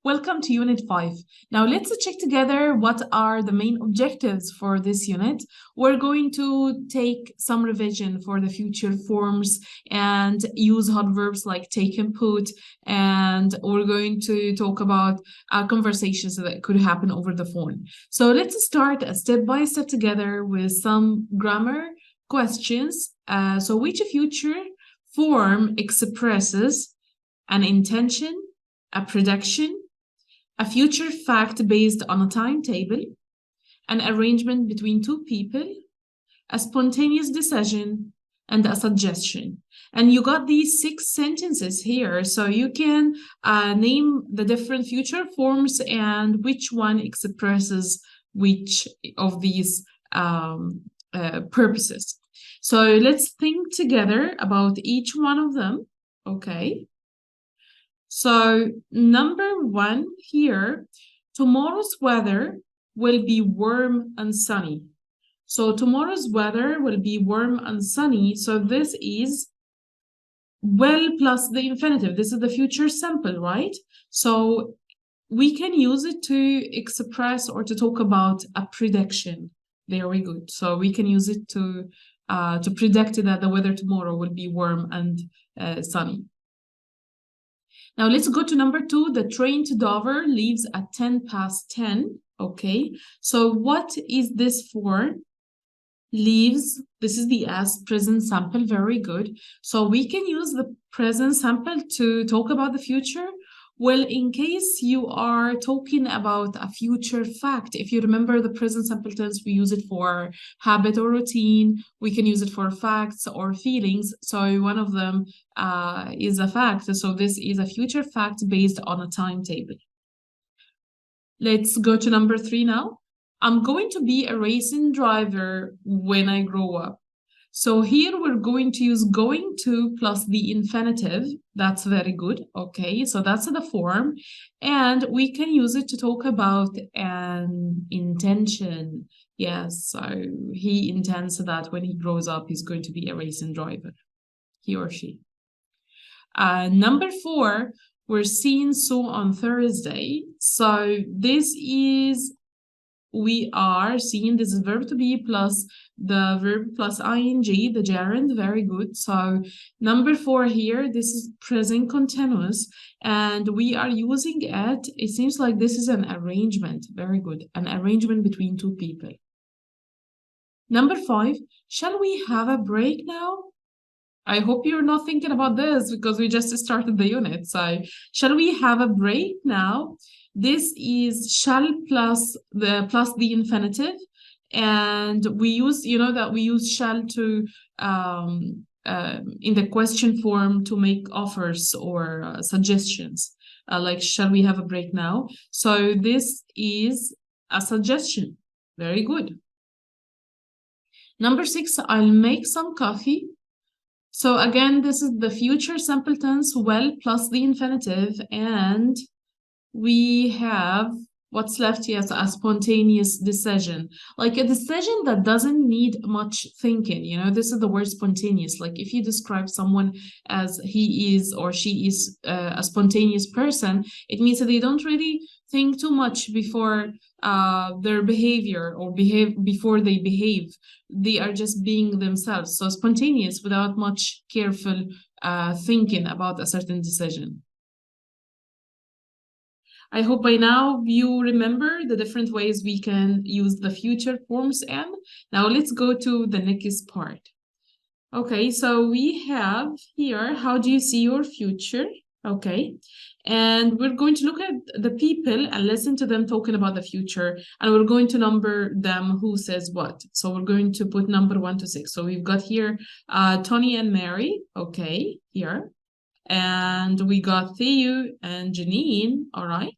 Welcome to Unit 5. Now let's check together what are the main objectives for this unit. We're going to take some revision for the future forms and use hot verbs like take and put, and we're going to talk about conversations that could happen over the phone. So let's start step by step together with some grammar questions. So which future form expresses an intention, a prediction, a future fact based on a timetable, an arrangement between two people, a spontaneous decision, and a suggestion. And you got these 6 sentences here, so you can name the different future forms and which one expresses which of these purposes. So let's think together about each one of them, okay? So number 1 here, tomorrow's weather will be warm and sunny. So tomorrow's weather will be warm and sunny. So this is will plus the infinitive. This is the future simple, right? So we can use it to express or to talk about a prediction. Very good. So we can use it to predict that the weather tomorrow will be warm and sunny. Now let's go to number 2. The train to Dover leaves at 10:10. Okay, so what is this for? Leaves, this is the present simple, very good. So we can use the present simple to talk about the future. Well, in case you are talking about a future fact, if you remember the present simple tense, we use it for habit or routine. We can use it for facts or feelings. So one of them is a fact. So this is a future fact based on a timetable. Let's go to number 3 now. I'm going to be a racing driver when I grow up. So here we're going to use going to plus the infinitive. That's very good. Okay, so that's the form. And we can use it to talk about an intention. Yes, so he intends that when he grows up, he's going to be a racing driver, he or she. Number 4, we're seeing Sue on Thursday. So this is we are seeing, this is verb to be plus the verb plus ing, the gerund, very good. So number 4 here, this is present continuous, and we are using it seems like this is an arrangement, very good, an arrangement between two people. Number 5, shall we have a break now? I hope you're not thinking about this because we just started the unit. So shall we have a break now? This is shall plus the infinitive, and we use, you know, that we use shall to in the question form to make offers or suggestions, like shall we have a break now? So this is a suggestion. Very good. Number 6, I'll make some coffee. So again, this is the future simple tense, well plus the infinitive, and we have what's left. Yes, a spontaneous decision, like a decision that doesn't need much thinking. You know, this is the word spontaneous. Like if you describe someone as he is or she is a spontaneous person, it means that they don't really think too much before their behavior or before they behave. They are just being themselves. So spontaneous without much careful thinking about a certain decision. I hope by now you remember the different ways we can use the future forms. And now let's go to the next part. Okay, so we have here, how do you see your future? Okay, and we're going to look at the people and listen to them talking about the future, and we're going to number them who says what. So we're going to put number 1 to 6. So we've got here Tony and Mary, okay, here. And we got Theo and Janine, all right.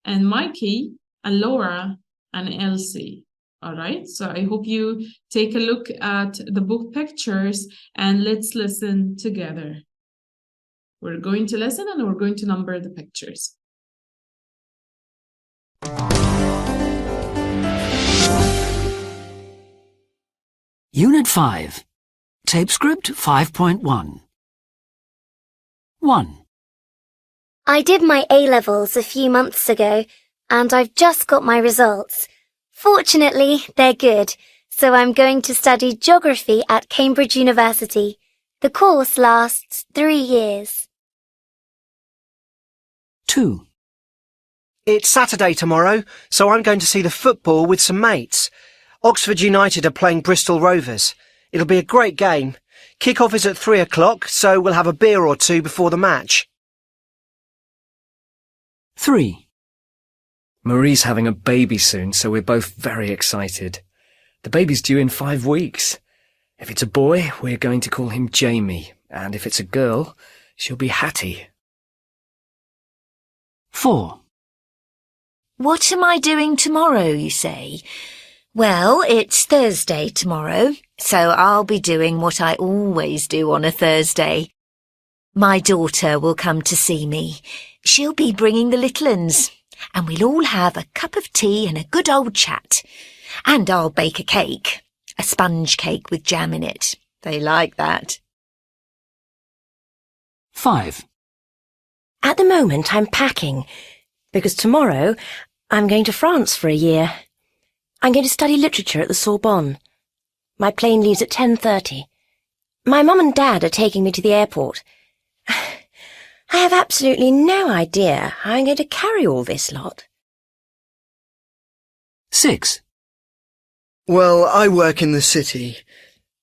And Mikey and Laura and Elsie, all right. So I hope you take a look at the book pictures and let's listen together. We're going to listen and we're going to number the pictures. Unit 5. Tape script 5.1. 1. I did my A-levels a few months ago, and I've just got my results. Fortunately, they're good, so I'm going to study geography at Cambridge University. The course lasts 3 years. 2. It's Saturday tomorrow, so I'm going to see the football with some mates. Oxford United are playing Bristol Rovers. It'll be a great game. Kick-off is at 3 o'clock, so we'll have a beer or two before the match. 3. Marie's having a baby soon, so we're both very excited. The baby's due in 5 weeks. If it's a boy, we're going to call him Jamie, and if it's a girl, she'll be Hattie. 4. What am I doing tomorrow, you say? Well, it's Thursday tomorrow, so I'll be doing what I always do on a Thursday. My daughter will come to see me. She'll be bringing the little uns, and we'll all have a cup of tea and a good old chat. And I'll bake a cake, a sponge cake with jam in it. They like that. 5. At the moment, I'm packing, because tomorrow I'm going to France for a year. I'm going to study literature at the Sorbonne. My plane leaves at 10:30. My mum and dad are taking me to the airport. I have absolutely no idea how I'm going to carry all this lot. 6. Well, I work in the city.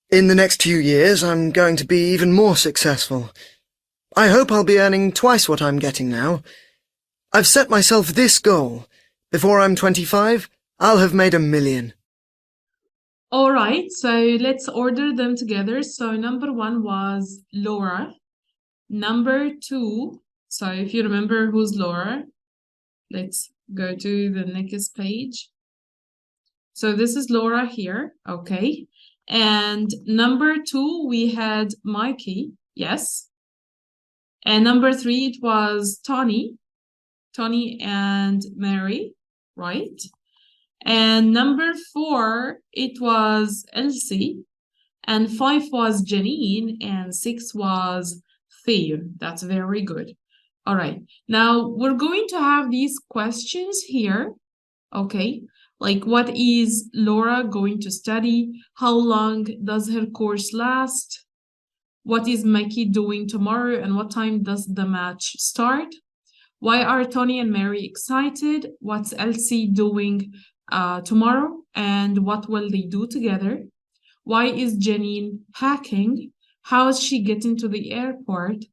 In the next few years, I'm going to be even more successful. I hope I'll be earning twice what I'm getting now. I've set myself this goal. Before I'm 25, I'll have made 1 million. All right, so let's order them together. So number 1 was Laura. Number 2, so if you remember who's Laura, let's go to the next page. So this is Laura here, okay. And number 2, we had Mikey, yes. And number 3, it was Tony and Mary, right? And number 4, it was Elsie. And 5 was Janine, and 6 was Theo. That's very good. All right. Now we're going to have these questions here, okay? Like, what is Laura going to study? How long does her course last? What is Mikey doing tomorrow? And what time does the match start? Why are Tony and Mary excited? What's Elsie doing tomorrow? And what will they do together? Why is Janine packing? How is she getting to the airport?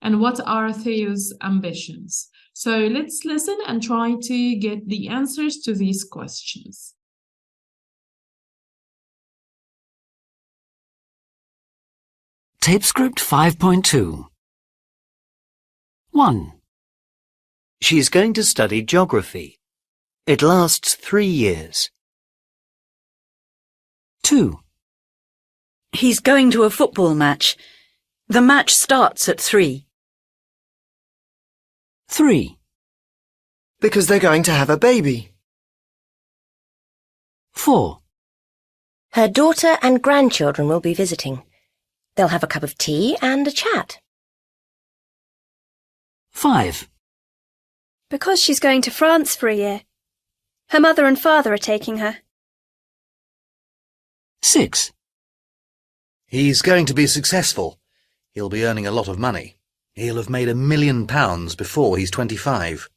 And what are Theo's ambitions? So let's listen and try to get the answers to these questions. Tape script 5.2. 1. She is going to study geography. It lasts 3 years. 2. He's going to a football match. The match starts at 3. 3. Because they're going to have a baby. 4. Her daughter and grandchildren will be visiting. They'll have a cup of tea and a chat. 5. Because she's going to France for a year. Her mother and father are taking her. 6. He's going to be successful. He'll be earning a lot of money. He'll have made £1 million before he's 25.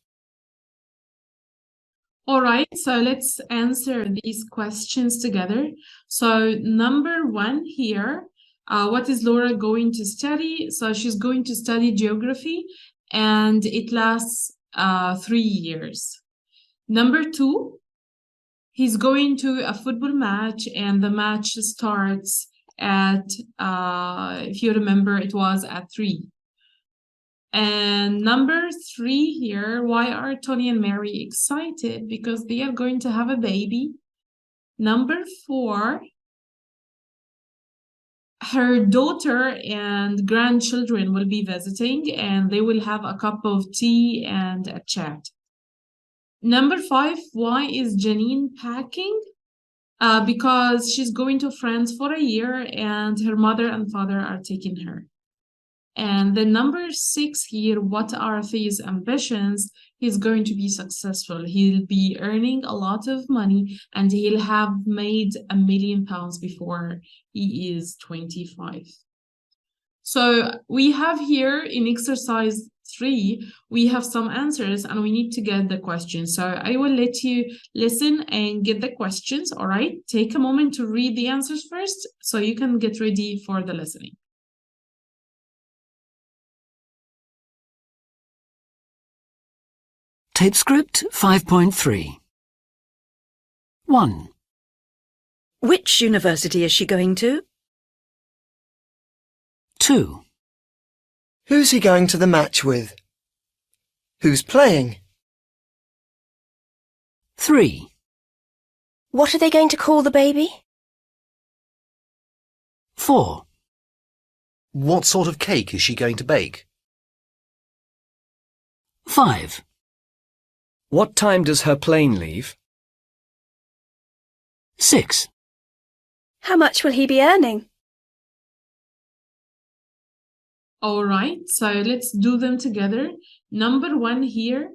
All right, so let's answer these questions together. So number 1 here, what is Laura going to study? So she's going to study geography, and it lasts 3 years. Number 2, he's going to a football match, and the match starts at, if you remember, it was at 3. And number 3 here, why are Tony and Mary excited? Because they are going to have a baby. Number 4, her daughter and grandchildren will be visiting, and they will have a cup of tea and a chat. Number 5, why is Janine packing? Because she's going to France for a year, and her mother and father are taking her. And the number 6 here, what are his ambitions? He's going to be successful. He'll be earning a lot of money and he'll have made £1 million before he is 25. So we have here in exercise 3, we have some answers and we need to get the questions. So I will let you listen and get the questions, all right? Take a moment to read the answers first so you can get ready for the listening. Tape script 5.3. 1, Which university is she going to? 2, Who's he going to the match with? Who's playing? 3, What are they going to call the baby? 4, What sort of cake is she going to bake? 5, What time does her plane leave? 6, How much will he be earning? All right, so let's do them together. Number 1 here,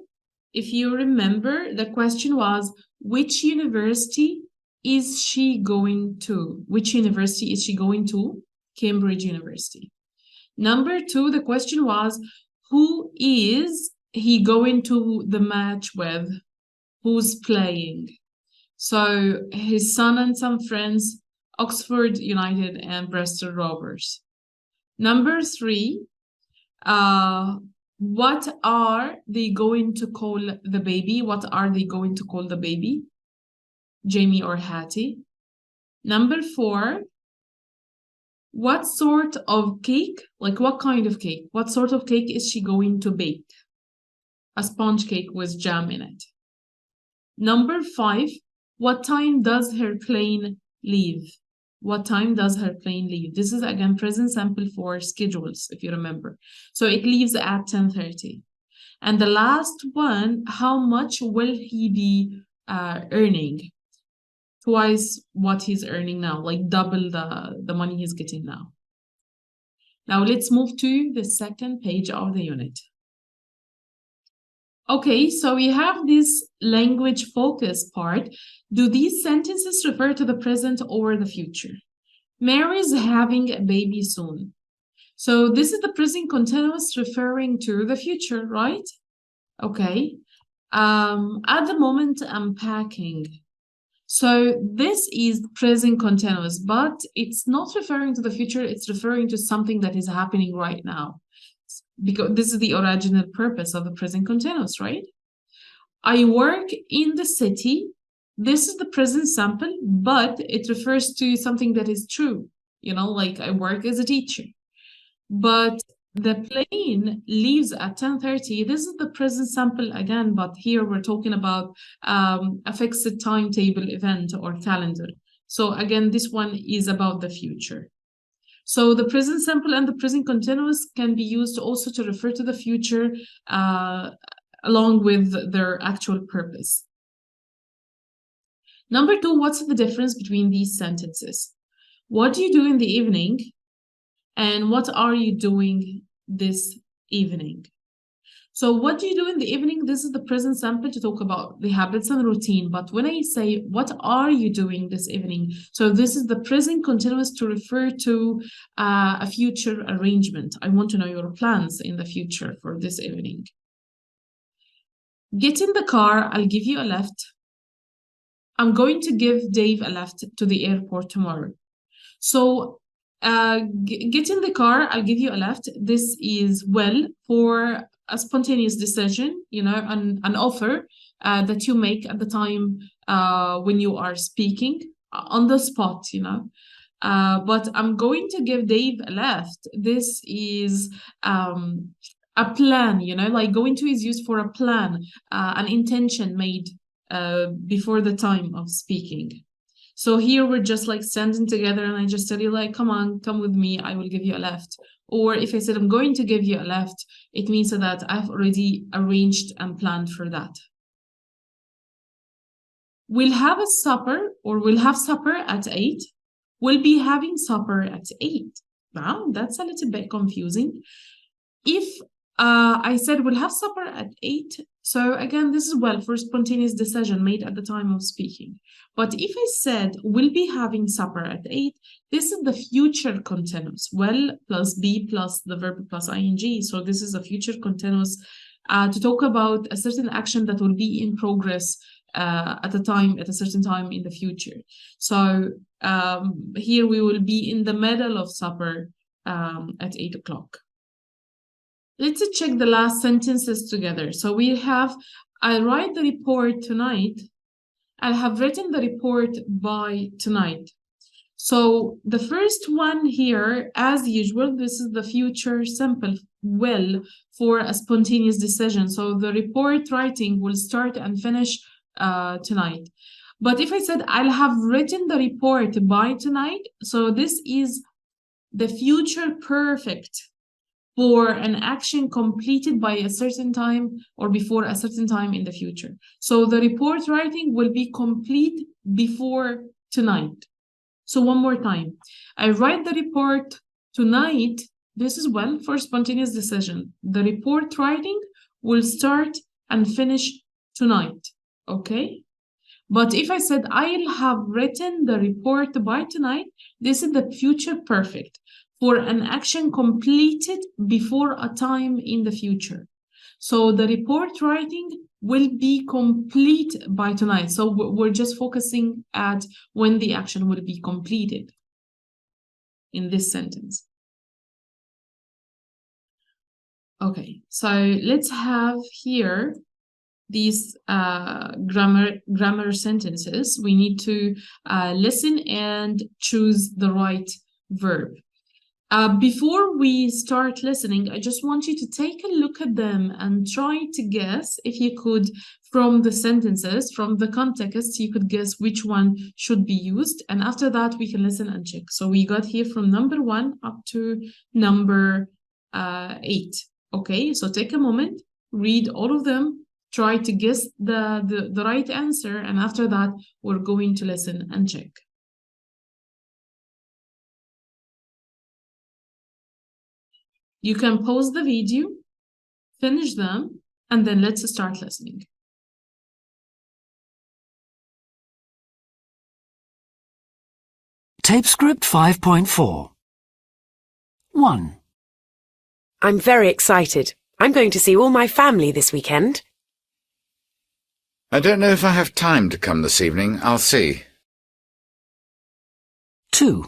if you remember, the question was, which university is she going to? Which university is she going to? Cambridge University. Number 2, the question was, who is he going to the match with? Who's playing? So his son and some friends, Oxford United and Bristol Rovers. Number 3, what are they going to call the baby? What are they going to call the baby? Jamie or Hattie? Number 4, what sort of cake, like what kind of cake? What sort of cake is she going to bake? A sponge cake with jam in it. Number 5, what time does her plane leave? What time does her plane leave? This is again present simple for schedules, if you remember. So it leaves at 10:30. And the last one, how much will he be earning? Twice what he's earning now, like double the money he's getting now. Now let's move to the second page of the unit. Okay, so we have this language focus part. Do these sentences refer to the present or the future? Mary's having a baby soon. So this is the present continuous referring to the future, right? Okay. At the moment, I'm packing. So this is present continuous, but it's not referring to the future. It's referring to something that is happening right now, because this is the original purpose of the present continuous, right? I work in the city. This is the present simple, but it refers to something that is true, you know, like I work as a teacher. But the plane leaves at 10:30. This is the present simple again, but here we're talking about a fixed timetable event or calendar. So again, this one is about the future. So the present simple and the present continuous can be used also to refer to the future along with their actual purpose. Number 2, what's the difference between these sentences? What do you do in the evening? And what are you doing this evening? So what do you do in the evening? This is the present simple to talk about the habits and routine. But when I say, what are you doing this evening? So this is the present continuous to refer to a future arrangement. I want to know your plans in the future for this evening. Get in the car, I'll give you a lift. I'm going to give Dave a lift to the airport tomorrow. So get in the car, I'll give you a lift. This is well for a spontaneous decision, you know, an offer that you make at the time when you are speaking on the spot, you know. But I'm going to give Dave a lift. This is a plan, you know, like going to is used for a plan, an intention made before the time of speaking. So here we're just like standing together and I just tell you like, come on, come with me, I will give you a lift. Or if I said I'm going to give you a lift, it means that I've already arranged and planned for that. We'll have a supper, or we'll have supper at 8. We'll be having supper at 8. Wow, that's a little bit confusing. If I said we'll have supper at 8, so again, this is well for spontaneous decision made at the time of speaking. But if I said we'll be having supper at 8, this is the future continuous. Well plus be plus the verb plus ing. So this is a future continuous to talk about a certain action that will be in progress at a certain time in the future. So here we will be in the middle of supper at 8 o'clock. Let's check the last sentences together. So we have, I'll write the report tonight. I'll have written the report by tonight. So the first one here, as usual, this is the future simple will for a spontaneous decision. So the report writing will start and finish tonight. But if I said I'll have written the report by tonight, so this is the future perfect for an action completed by a certain time or before a certain time in the future. So the report writing will be complete before tonight. So one more time, I write the report tonight. This is well for spontaneous decision. The report writing will start and finish tonight, okay? But if I said I'll have written the report by tonight, this is the future perfect for an action completed before a time in the future. So the report writing will be complete by tonight. So we're just focusing at when the action will be completed in this sentence. Okay, so let's have here these grammar sentences. We need to listen and choose the right verb. Before we start listening, I just want you to take a look at them and try to guess, if you could, from the sentences, from the context, you could guess which one should be used. And after that, we can listen and check. So we got here from number 1 up to number 8. Okay, so take a moment, read all of them, try to guess the right answer. And after that, we're going to listen and check. You can pause the video, finish them, and then let's start listening. Tape script 5.4. 1. I'm very excited. I'm going to see all my family this weekend. I don't know if I have time to come this evening. I'll see. 2.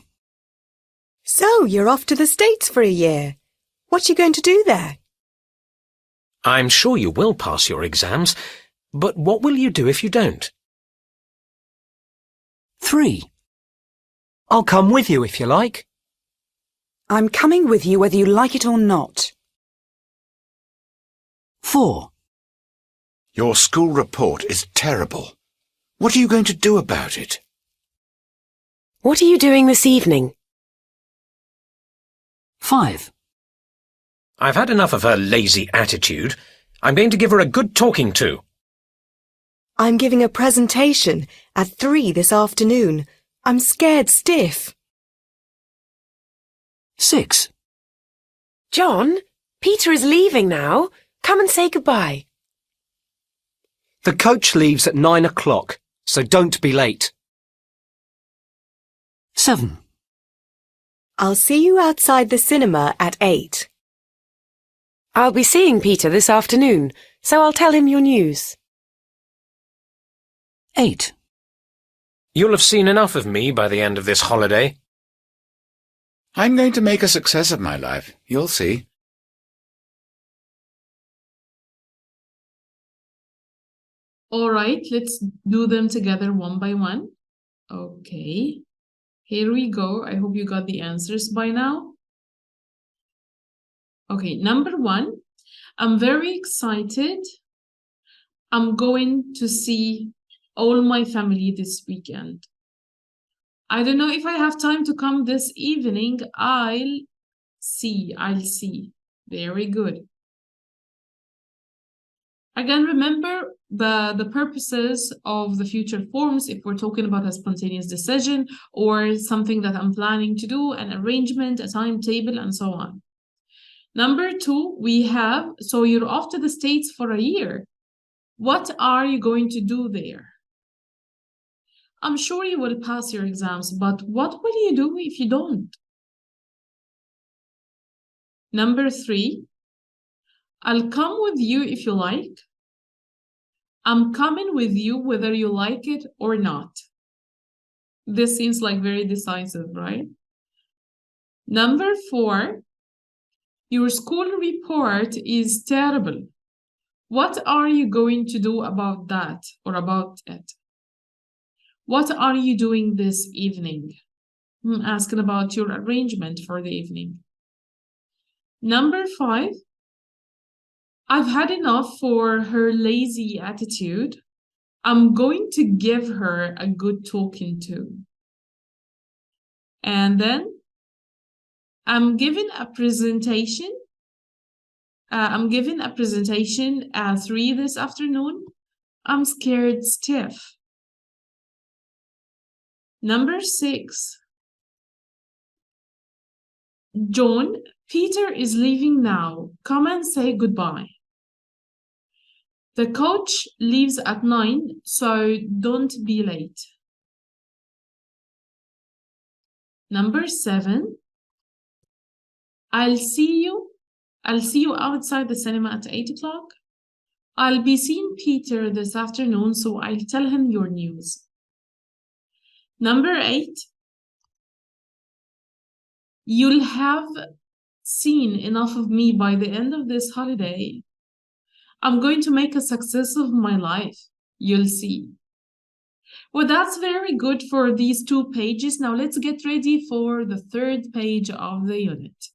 So, you're off to the States for a year. What are you going to do there? I'm sure you will pass your exams, but what will you do if you don't? 3. I'll come with you if you like. I'm coming with you whether you like it or not. 4. Your school report is terrible. What are you going to do about it? What are you doing this evening? 5. I've had enough of her lazy attitude. I'm going to give her a good talking to. I'm giving a presentation at 3 this afternoon. I'm scared stiff. 6. John, Peter is leaving now. Come and say goodbye. The coach leaves at 9 o'clock, so don't be late. 7. I'll see you outside the cinema at 8. I'll be seeing Peter this afternoon, so I'll tell him your news. 8. You'll have seen enough of me by the end of this holiday. I'm going to make a success of my life. You'll see. All right, let's do them together one by one. Okay, here we go. I hope you got the answers by now. Okay, number 1, I'm very excited. I'm going to see all my family this weekend. I don't know if I have time to come this evening. I'll see. Very good. Again, remember the purposes of the future forms if we're talking about a spontaneous decision or something that I'm planning to do, an arrangement, a timetable, and so on. Number 2, we have, so you're off to the States for a year. What are you going to do there? I'm sure you will pass your exams, but what will you do if you don't? Number 3, I'll come with you if you like. I'm coming with you whether you like it or not. This seems like very decisive, right? Number 4, your school report is terrible. What are you going to do about that or about it? What are you doing this evening? I'm asking about your arrangement for the evening. Number 5, I've had enough for her lazy attitude. I'm going to give her a good talking to. And then I'm giving a presentation. I'm giving a presentation at 3 this afternoon. I'm scared stiff. Number 6, John, Peter is leaving now. Come and say goodbye. The coach leaves at 9, so don't be late. Number 7, I'll see you outside the cinema at 8 o'clock. I'll be seeing Peter this afternoon, so I'll tell him your news. Number 8, you'll have seen enough of me by the end of this holiday. I'm going to make a success of my life. You'll see. Well, that's very good for these 2 pages. Now let's get ready for the 3rd page of the unit.